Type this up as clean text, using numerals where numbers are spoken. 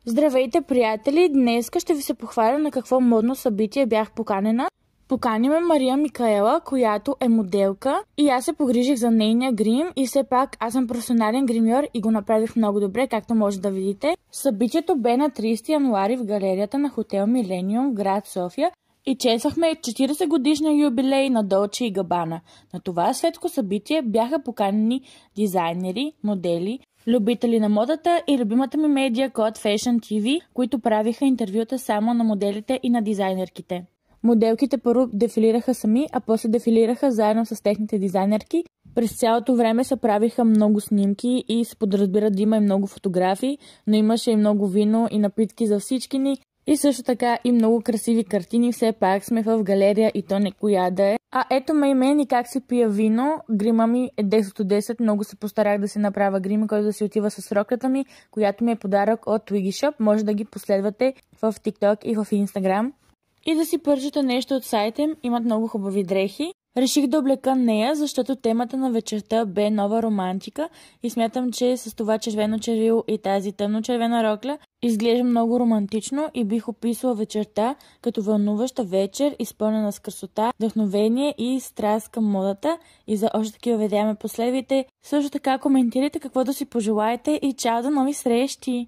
Здравейте, приятели! Днеска ще ви се похваля на какво модно събитие бях поканена. Поканим Мария Микаела, която е моделка, и аз се погрижих за нейния грим и все пак аз съм професионален гримьор и го направих много добре, както може да видите. Събитието бе на 30 януари в галерията на хотел Милениум в град София и чествахме 40 годишния юбилей на Долче и Габана. На това светско събитие бяха поканени дизайнери, модели, любители на модата и любимата ми медия Код Fashion TV, които правиха интервюта само на моделите и на дизайнерките. Моделките първо дефилираха сами, а после дефилираха заедно с техните дизайнерки. През цялото време се правиха много снимки и се подразбира да има и много фотографии, но имаше и много вино и напитки за всички ни. И също така и много красиви картини, все пак сме в галерия и то не коя да е. А ето ме и мен и как си пия вино. Грима ми е 10 от 10, много се постарах да си направя грима, който да си отива с роклята ми, която ми е подарък от Twiggy Shop. Може да ги последвате в TikTok и в Instagram. И да си пържите нещо от сайта им, имат много хубави дрехи. Реших да облека нея, защото темата на вечерта бе нова романтика и смятам, че с това червено червило и тази тъмно-червена рокля изглежда много романтично и бих описала вечерта като вълнуваща вечер, изпълнена с красота, вдъхновение и страст към модата. И за още такива видеа ме последвайте. Също така коментирайте какво да си пожелаете и чао, до нови срещи!